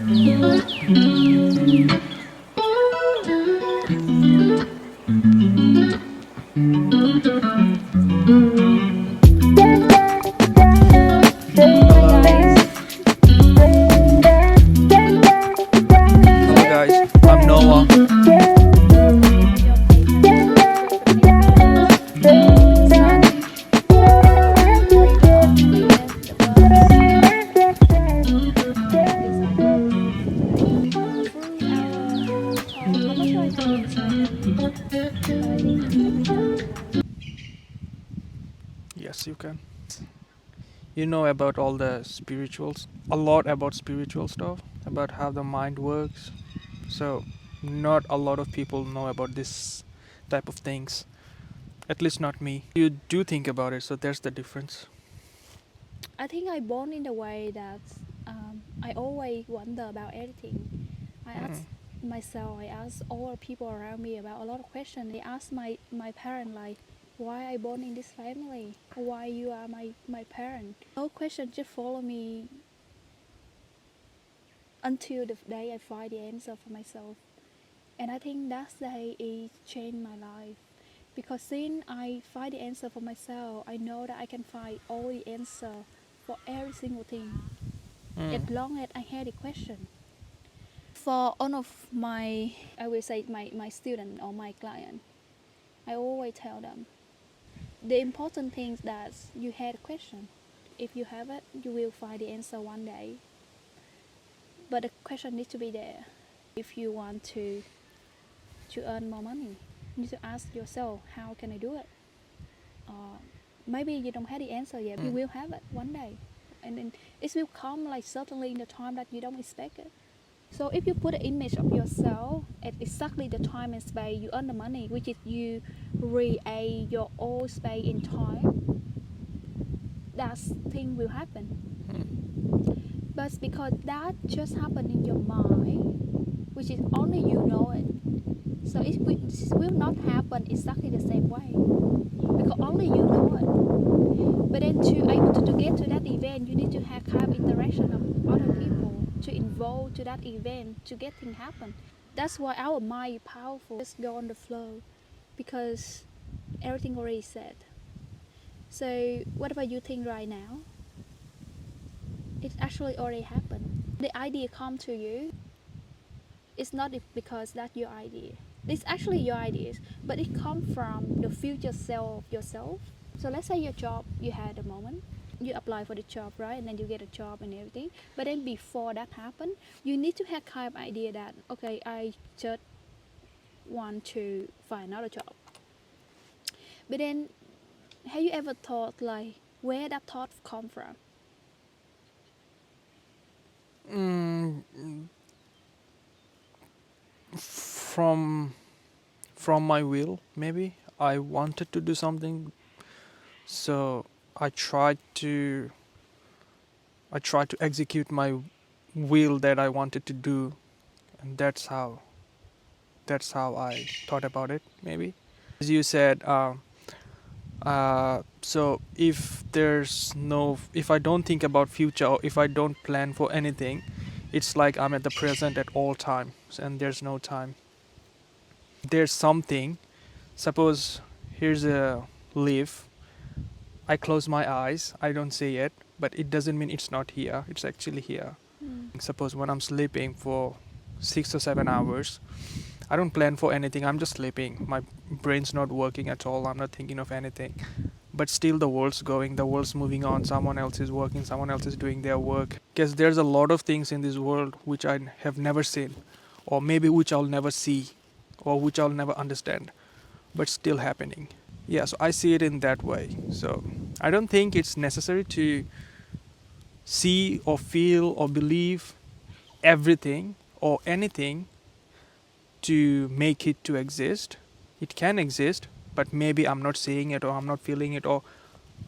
Hello guys, I'm Noah. Yes, you can. You know about all the spirituals, a lot about spiritual stuff, about how the mind works. So, not a lot of people know about this type of things. At least not me. You do think about it, so there's the difference. I think I born in the way that I always wonder about everything. I ask myself, I ask all the people around me about a lot of questions. I ask my parent like, why I born in this family? Why you are my parent? Those questions just follow me until the day I find the answer for myself. And I think that's the day it changed my life. Because since I find the answer for myself, I know that I can find all the answer for every single thing. As long as I had a question. For all of my, I will say my student or my client, I always tell them, the important thing is that you had a question. If you have it, you will find the answer one day. But the question needs to be there. If you want to earn more money, you need to ask yourself, how can I do it? Maybe you don't have the answer yet. You will have it one day. And then it will come like certainly in the time that you don't expect it. So if you put an image of yourself at exactly the time and space you earn the money, which is you create your own space in time, that thing will happen. But because that just happened in your mind, which is only you know it, so it will not happen exactly the same way because only you know it. But then to able to get to that event, you need to have kind of interaction of other people to involve to that event to get things happen. That's why our mind is powerful. Just go on the flow because everything already said. So whatever you think right now, it actually already happened. The idea come to you. It's not because that's your idea. It's actually your ideas, but it comes from the future self of yourself. So let's say your job you had a moment. You apply for the job, right? And then you get a job and everything. But then before that happen, you need to have kind of idea that okay, I just want to find another job. But then have you ever thought like where that thought come from? Mm, from my will, maybe. I wanted to do something, so I tried to execute my will that I wanted to do, and that's how I thought about it, maybe. As you said, so if I don't think about future, or if I don't plan for anything, it's like I'm at the present at all times, and there's no time. There's something. Suppose here's a leaf. I close my eyes. I don't see it, but it doesn't mean it's not here. It's actually here. Suppose when I'm sleeping for 6 or 7 hours, I don't plan for anything. I'm just sleeping. My brain's not working at all. I'm not thinking of anything. But still, the world's going, the world's moving on. Someone else is working, someone else is doing their work. Because there's a lot of things in this world which I have never seen, or maybe which I'll never see, or which I'll never understand, but still happening. Yeah, so I see it in that way. So I don't think it's necessary to see or feel or believe everything or anything to make it to exist. It can exist, but maybe I'm not seeing it, or I'm not feeling it, or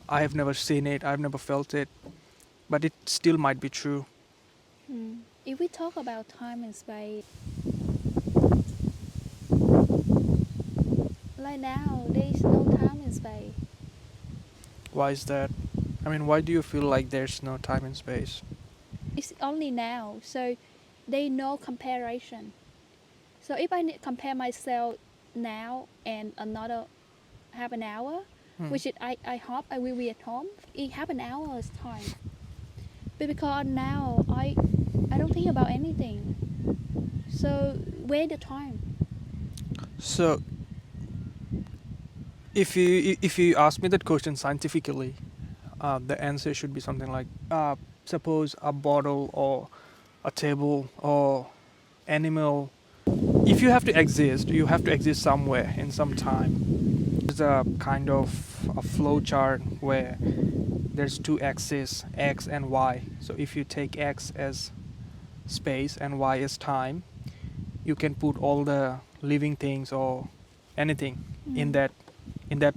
I have never seen it, I've never felt it, but it still might be true. If we talk about time and space, like now there is no time and space. Why is that? I mean, why do you feel like there's no time and space? It's only now. So They know comparison. So if I compare myself now and another half an hour, which I hope I will be at home in half an hour's time. But because now I don't think about anything. So where the time? So if you ask me that question scientifically, the answer should be something like, suppose a bottle or a table or animal. If you have to exist, you have to exist somewhere in some time. There's a kind of a flow chart where there's two axes, x and y. So if you take x as space and y as time, you can put all the living things or anything in that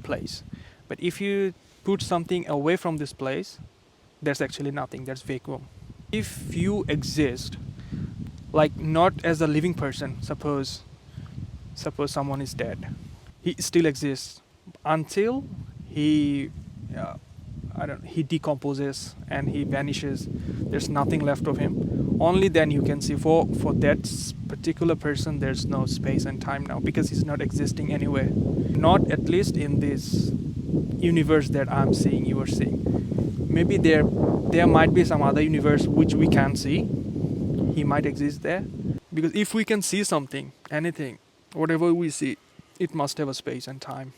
place. But if you put something away from this place, there's actually nothing. There's vacuum. If you exist, like not as a living person, suppose someone is dead, he still exists until he he decomposes and he vanishes. There's nothing left of him. Only then you can see for that particular person there's no space and time now, because he's not existing anywhere, not at least in this universe that I'm seeing, you are seeing. Maybe there might be some other universe which we can't see. He might exist there, because if we can see something, anything, whatever we see, it must have a space and time.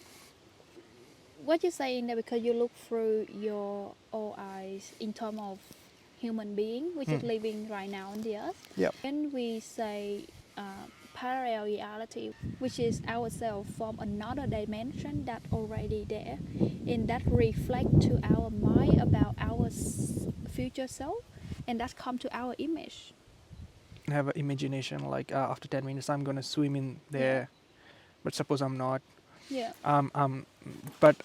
What you're saying that because you look through your all eyes in terms of human being which is living right now on the earth. Yep. When we say parallel reality, which is ourselves from another dimension that already there, and that reflect to our mind about our future self, and that come to our image. Have an imagination like, after 10 minutes I'm gonna swim in there, but suppose I'm not. Yeah. But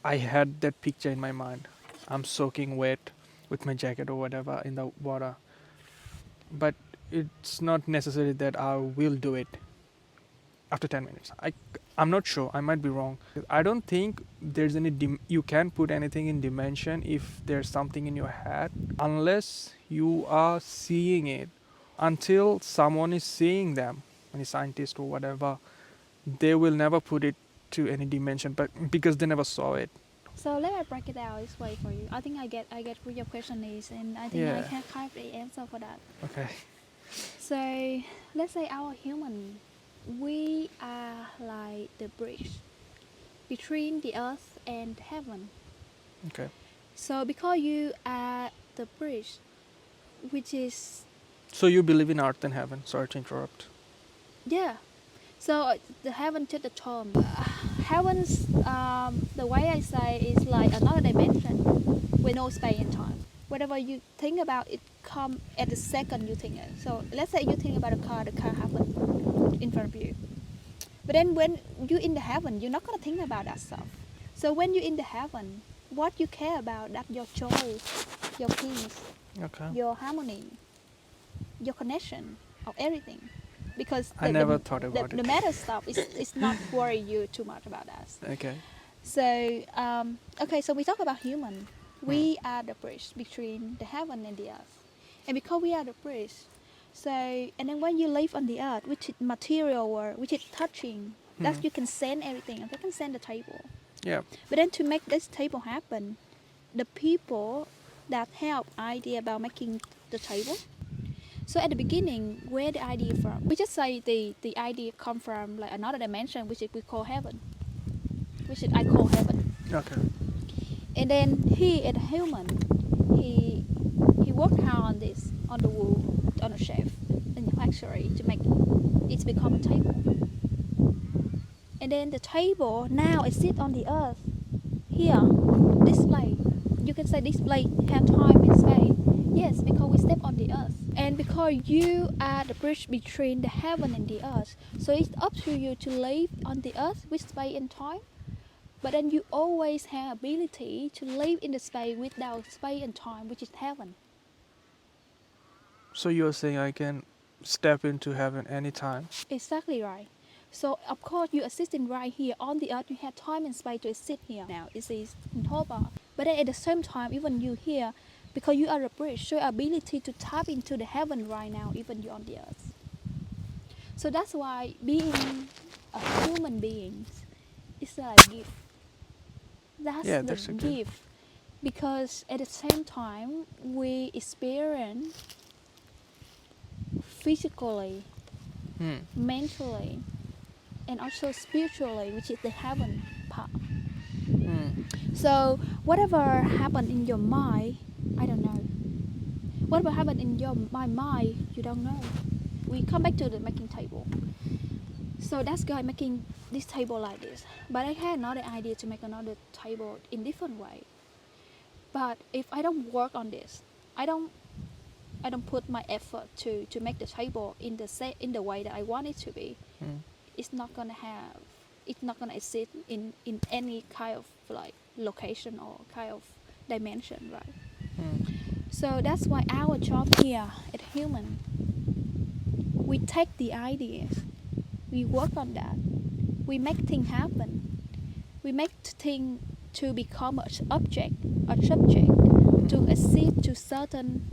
I had that picture in my mind. I'm soaking wet with my jacket or whatever in the water. But it's not necessary that I will do it after 10 minutes. I'm not sure. I might be wrong. I don't think there's any you can put anything in dimension if there's something in your head, unless you are seeing it. Until someone is seeing them, any scientist or whatever, they will never put it to any dimension, but because they never saw it. So let me break it out this way for you. I think I get what your question is, and I think I can kind of answer for that. Okay. So let's say our human, we are like the bridge between the earth and heaven. Okay. So because you are the bridge, which is... So you believe in earth and heaven? Sorry to interrupt. Yeah. So the heaven to the term. Heaven's, the way I say, is like another dimension with no space and time. Whatever you think about, it come at the second you think it. So let's say you think about a car, the car happens in front of you. But then when you're in the heaven, you're not going to think about that stuff. So when you're in the heaven, what you care about, that your joy, your peace, your harmony, your connection of everything. Because I never thought about it. The matter stuff is not worry you too much about that. Okay. So, so we talk about human. We are the bridge between the heaven and the earth. And because we are the bridge, so, and then when you live on the earth, which is material world, which is touching, that you can send everything, and you can send the table. Yeah. But then to make this table happen, the people that help idea about making the table. So at the beginning, where the idea from? We just say the idea come from like another dimension, which is we call heaven, which is I call heaven. Okay. And then he, as a human, he worked hard on this, on the wood, on the chef, in the factory to make it become a table. And then the table now it sits on the earth. Here, display. You can say display have time and space. Yes, because we step on the earth. And because you are the bridge between the heaven and the earth, so it's up to you to live on the earth with space and time. But then you always have ability to live in the space without space and time, which is heaven. So you're saying I can step into heaven anytime? Exactly right. So of course you existing right here on the earth, you have time and space to exist here. Now it is in Hobart. But then at the same time, even you here, because you are a bridge. So your ability to tap into the heaven right now, even you're on the earth. So that's why being a human being is a gift. That's Yeah, the that's okay. gift. Because at the same time, we experience physically, Hmm. mentally, and also spiritually, which is the heaven part. Hmm. So whatever happened in your mind, I don't know. Whatever happened in my mind, you don't know. We come back to the making table. So that's guy making this table like this. But I had another idea to make another table in different way. But if I don't work on this, I don't I don't put my effort to make the table in the way that I want it to be, Hmm. it's not gonna exist in any kind of like location or kind of dimension, right? Hmm. So that's why our job here at Human, we take the ideas, we work on that, we make things happen, we make things to become an object, a subject, to exist to certain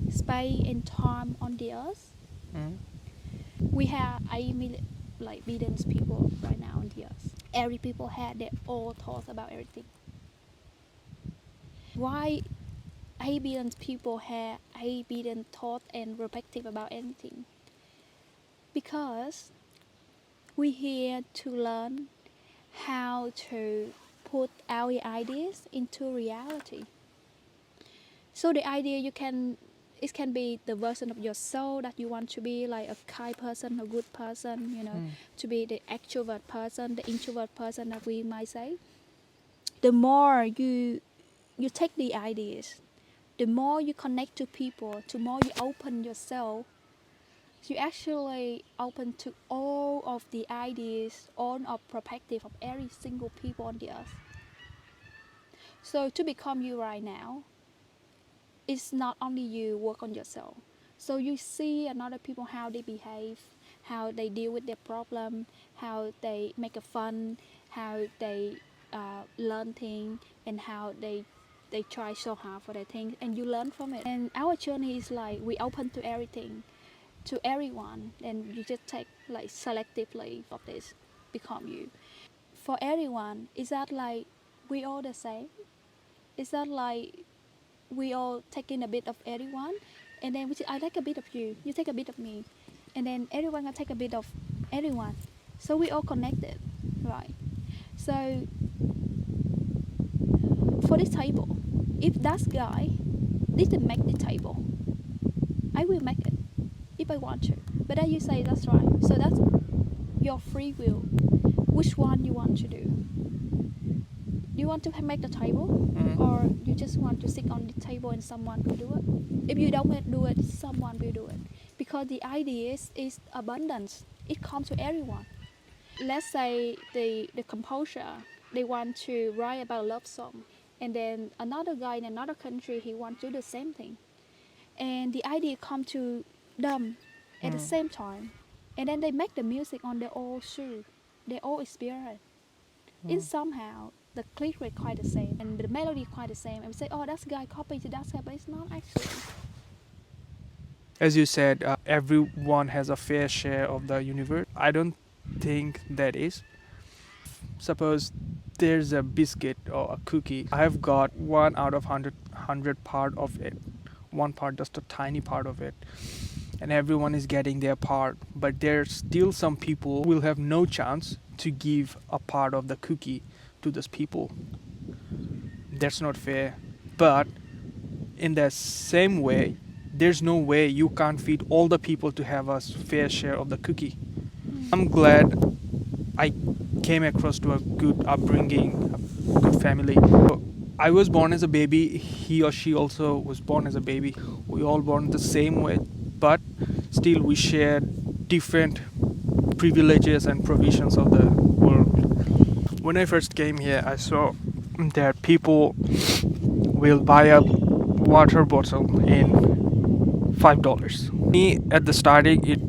space and time on the earth. Hmm. We have 8 million, like billions people right now on the earth. Every people had their own thoughts about everything. Why 8 billion people have 8 billion thoughts and perspective about anything? Because we here to learn how to put our ideas into reality. So the idea it can be the version of your soul that you want to be, like a kind person, a good person, Hmm. to be the extrovert person, the introvert person that we might say. The more you take the ideas, the more you connect to people, the more you open yourself, you actually open to all of the ideas, all of perspective of every single people on the earth. So to become you right now, it's not only you work on yourself. So you see another people how they behave, how they deal with their problem, how they make a fun, how they learn things, and how they try so hard for their things, and you learn from it. And our journey is like we open to everything, to everyone, and you just take like selectively of this, become you. For everyone, is that like we all the same? Is that like we all taking a bit of everyone, and then I take a bit of you, you take a bit of me, and then everyone can take a bit of everyone. So we all connected, right? So for this table, if that guy didn't make the table, I will make it if I want to. But then you say that's right. So that's your free will. Which one you want to do? You want to make the table, Hmm. or you just want to sit on the table and someone will do it? If you don't do it, someone will do it. Because the idea is abundance. It comes to everyone. Let's say the composer, they want to write about love song, and then another guy in another country, he wants to do the same thing. And the idea come to them at the Hmm. same time. And then they make the music on their own shoe, their own experience. Hmm. It's somehow the click rate quite the same and the melody quite the same, and we say, oh, that's guy copied to that guy, but it's not actually. As you said, everyone has a fair share of the universe. I don't think that is. Suppose there's a biscuit or a cookie. I have got 1 out of 100 part of it. One part, just a tiny part of it. And everyone is getting their part. But there's still some people who will have no chance to give a part of the cookie to those people. That's not fair. But in the same way, there's no way you can't feed all the people to have a fair share of the cookie. I'm glad I came across to a good upbringing, a good family. So I was born as a baby. He or she also was born as a baby. We all born the same way, but still we share different privileges and provisions of the world. When I first came here, I saw that people will buy a water bottle in $5. Me at the starting, it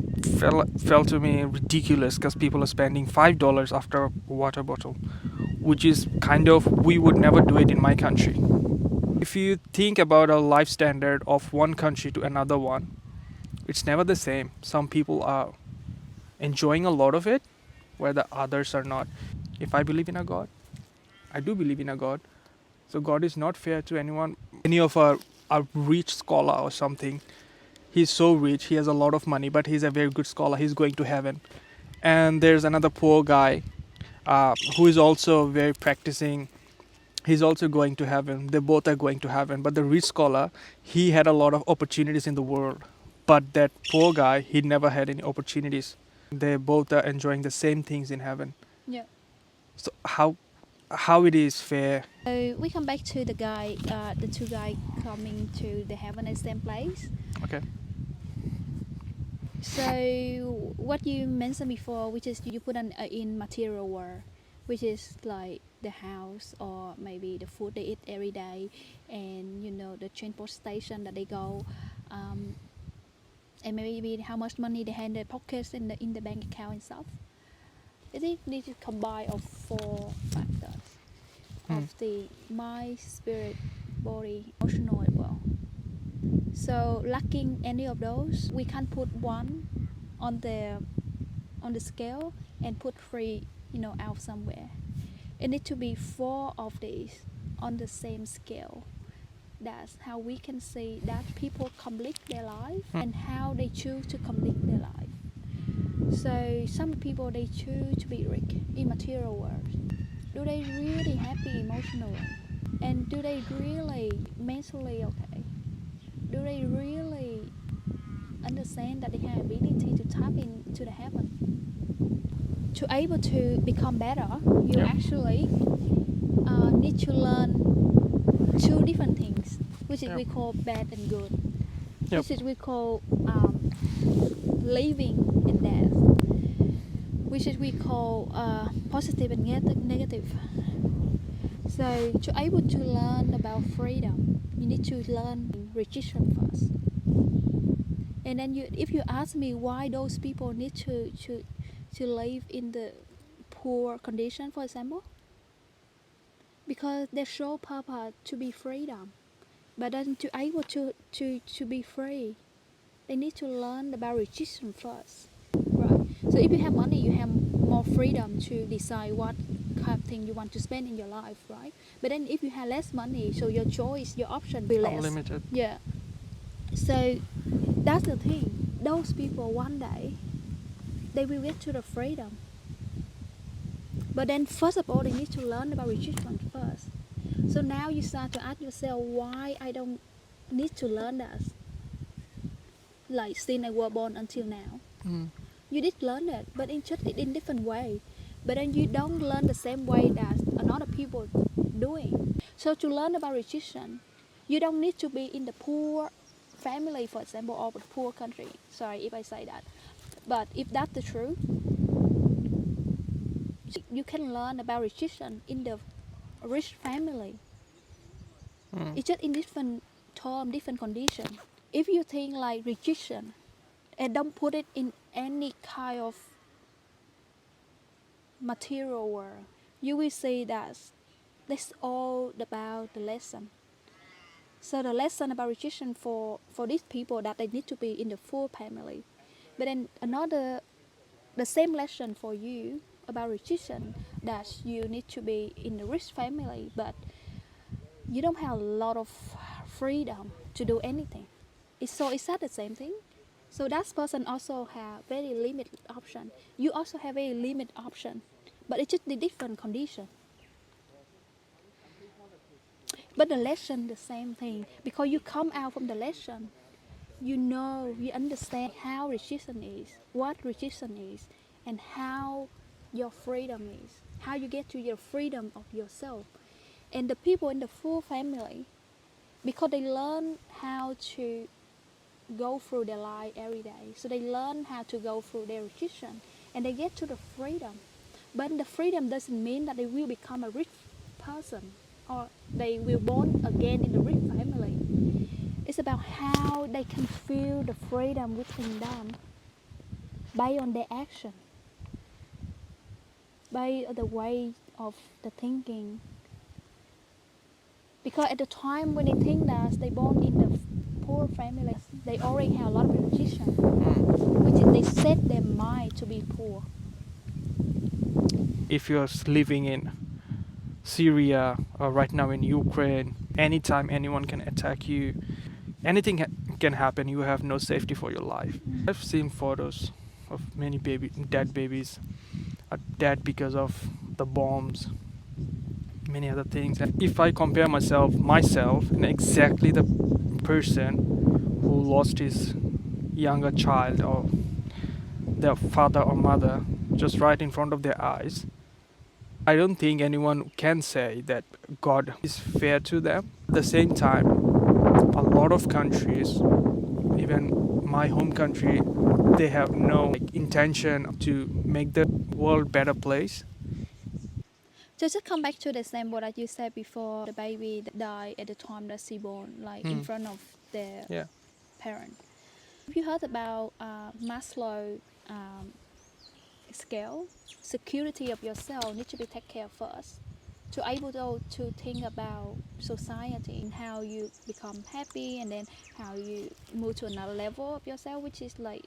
felt to me ridiculous because people are spending $5 after a water bottle, which is kind of we would never do it in my country. if you think about a life standard of one country to another one, it's never the same. Some people are enjoying a lot of it, where the others are not. If I believe in a God, I do believe in a God. So God is not fair to anyone. Any of a rich scholar or something, he's so rich, he has a lot of money, but he's a very good scholar, he's going to heaven. And there's another poor guy who is also very practicing, he's also going to heaven. They both are going to heaven. But the rich scholar, he had a lot of opportunities in the world. But that poor guy, he never had any opportunities. They both are enjoying the same things in heaven. Yeah. So how it is fair? So we come back to the two guys coming to the heaven at the same place. Okay. So what you mentioned before, which is you put in material world, which is like the house or maybe the food they eat every day, and the transport station that they go, and maybe how much money they have in their pockets in the bank account and stuff. It needs to combine of four factors of the mind, spirit, body, emotional as well. So lacking any of those, we can't put one on the scale and put three, out somewhere. It needs to be four of these on the same scale. That's how we can see that people complete their life and how they choose to complete their life. So some people, they choose to be rich in material world. Do they really happy emotionally? And do they really mentally okay? Do they really understand that they have ability to tap into the heaven? To able to become better, you actually need to learn two different things, which is we call bad and good. Which is we call living and death, which is we call positive and negative. So to able to learn about freedom, you need to learn rejection first. And then if you ask me why those people need to live in the poor condition, for example, because their sole purpose to be freedom, but then to able to be free, they need to learn about rejection first, right? So if you have money, you have more freedom to decide what kind of thing you want to spend in your life, right? But then if you have less money, so your choice, your option will be less. Unlimited. Yeah. So that's the thing. Those people one day they will get to the freedom. But then first of all they need to learn about rejection first. So now you start to ask yourself why I don't need to learn that. Like since I was born until now. You did learn it, but in different way. But then you don't learn the same way that another people doing. So to learn about rejection, you don't need to be in the poor family, for example, or the poor country. Sorry if I say that. But if that's the truth, you can learn about rejection in the rich family. It's just in different term, different condition. If you think like rejection and don't put it in any kind of material world, you will see that that's all about the lesson. So the lesson about rejection for these people that they need to be in the full family. But then the same lesson for you about rejection that you need to be in the rich family, but you don't have a lot of freedom to do anything. Is that the same thing? So that person also have very limited option. You also have very limited option, but it's just the different condition. But the lesson the same thing because you come out from the lesson, you understand how rejection is, what rejection is, and how your freedom is, how you get to your freedom of yourself. And the people in the full family, because they learn how to go through their life every day, so they learn how to go through their rejection, and they get to the freedom. But the freedom doesn't mean that they will become a rich person or they will born again in the rich family. It's about how they can feel the freedom within them by on their action, by the way of the thinking. Because at the time when they think that they born in the poor family, they already have a lot of religion, which is they set their mind to be poor. If you're living in Syria or right now in Ukraine, anytime anyone can attack you, anything can happen. You have no safety for your life. I've seen photos of many dead babies are dead because of the bombs, many other things. And if I compare myself, and exactly the person who lost his younger child or their father or mother just right in front of their eyes, I don't think anyone can say that God is fair to them. At the same time, a lot of countries, even my home country, they have no intention to make the world better place. Just come back to the example that you said before, the baby that died at the time that she born, like in front of their Yeah. parent. Have you heard about Maslow scale? Security of yourself needs to be taken care of first. To able to think about society and how you become happy, and then how you move to another level of yourself, which is like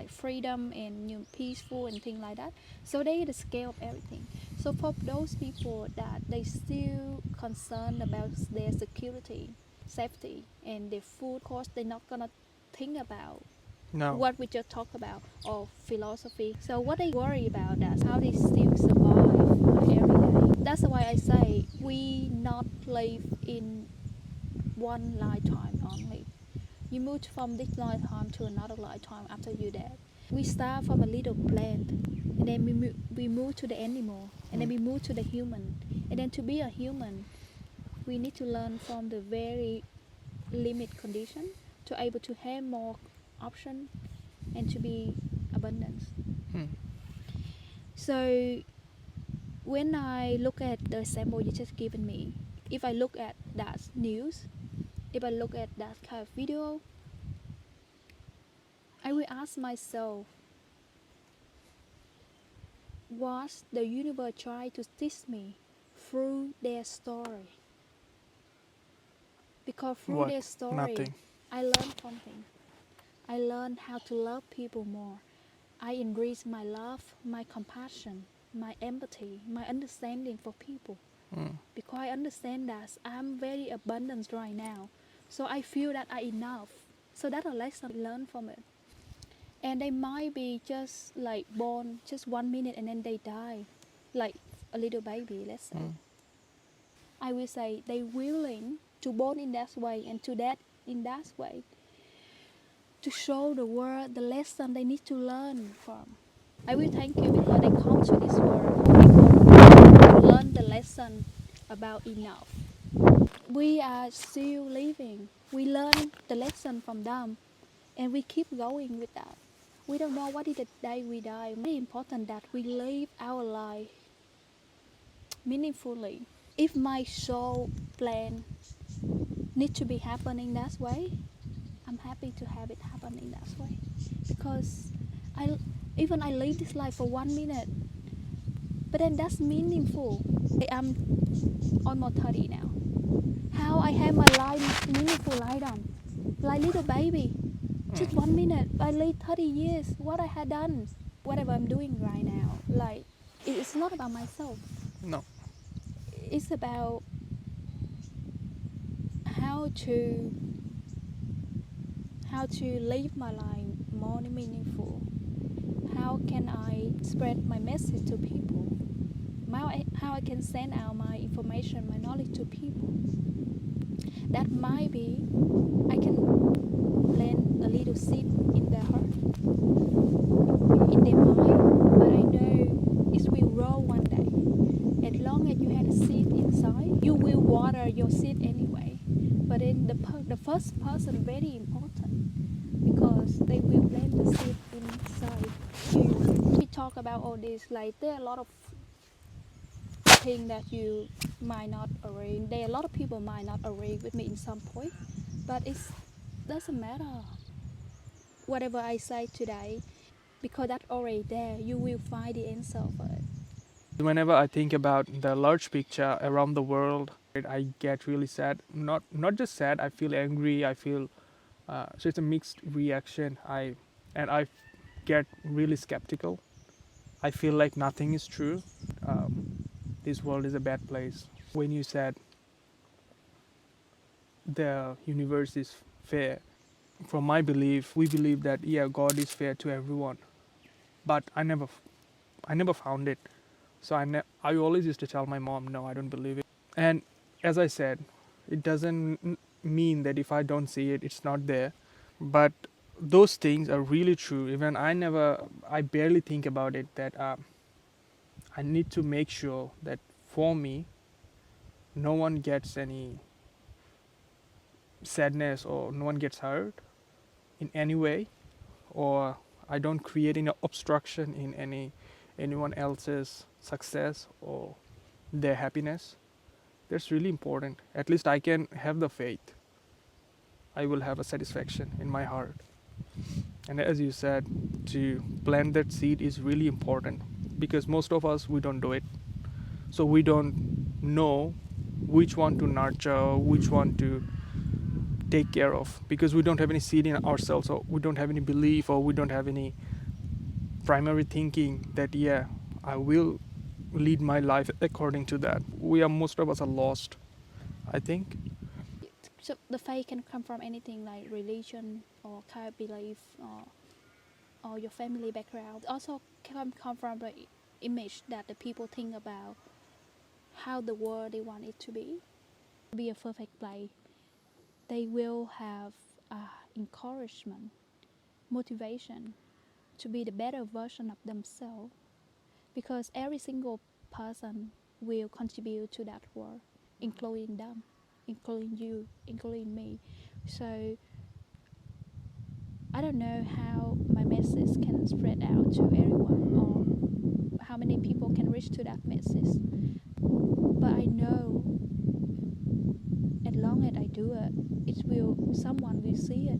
freedom and peaceful and things like that. So they the scale of everything. So for those people that they still concerned about their security, safety, and their food, of course they're not gonna think about No. what we just talked about or philosophy. So what they worry about that how they still survive every day. That's why I say we not live in one lifetime only. You move from this lifetime to another lifetime after you're dead. We start from a little plant, and then we move to the animal, and then we move to the human. And then to be a human, we need to learn from the very limit condition to able to have more option and to be abundance. Hmm. So when I look at the example you just given me, if I look at that news, if I look at that kind of video, I will ask myself, what the universe trying to teach me through their story? Because through What? their story, Nothing. I learned something. I learned how to love people more. I increase my love, my compassion, my empathy, my understanding for people. Because I understand that I'm very abundant right now. So I feel that I enough. So that's a lesson I learned from it. And they might be just like born just 1 minute and then they die, like a little baby, let's say. I will say they willing to born in that way and to that in that way to show the world the lesson they need to learn from. I will thank you because they come to this world to learn the lesson about enough. We are still living. We learn the lesson from them and we keep going with that. We don't know what is the day we die. It's very important that we live our life meaningfully. If my soul plan needs to be happening that way, I'm happy to have it happen in that way. Because I live this life for 1 minute, but then that's meaningful. I'm almost 30 now. How I have my life meaningful like them, like little baby. Just 1 minute, I live 30 years. What I had done, whatever I'm doing right now, like it's not about myself. No. It's about how to live my life more meaningful. How can I spread my message to people? How I can send out my information, my knowledge to people. That might be I can plant a little seed in their heart, in their mind, but I know it will grow one day. As long as you have a seed inside, you will water your seed anyway. But then the first person very important because they will plant the seed inside you. We talk about all this, like there are a lot of things that you might not agree. There are a lot of people might not agree with me in some point, but it doesn't matter. Whatever I say today, because that's already there, you will find the answer for it. Whenever I think about the large picture around the world, I get really sad. Not just sad. I feel angry. I feel so it's a mixed reaction. I get really skeptical. I feel like nothing is true. This world is a bad place. When you said the universe is fair, from my belief, we believe that yeah, God is fair to everyone. But I never found it. So I always used to tell my mom, no, I don't believe it. And as I said, it doesn't mean that if I don't see it, it's not there. But those things are really true. Even I barely think about it. That I need to make sure that for me, no one gets any sadness or no one gets hurt in any way, or I don't create any obstruction in anyone else's success or their happiness. That's really important. At least I can have the faith. I will have a satisfaction in my heart. And as you said, to plant that seed is really important because most of us we don't do it. So we don't know which one to nurture, which one to take care of because we don't have any seed in ourselves, or we don't have any belief, or we don't have any primary thinking that yeah, I will lead my life according to that. Most of us are lost, I think. So the faith can come from anything like religion or kind of belief or your family background. Also can come from the image that the people think about how the world they want it to be a perfect place. They will have encouragement, motivation to be the better version of themselves because every single person will contribute to that world, including them, including you, including me. So I don't know how my message can spread out to everyone or how many people can reach to that message. But I know as long as I do it, someone will see it.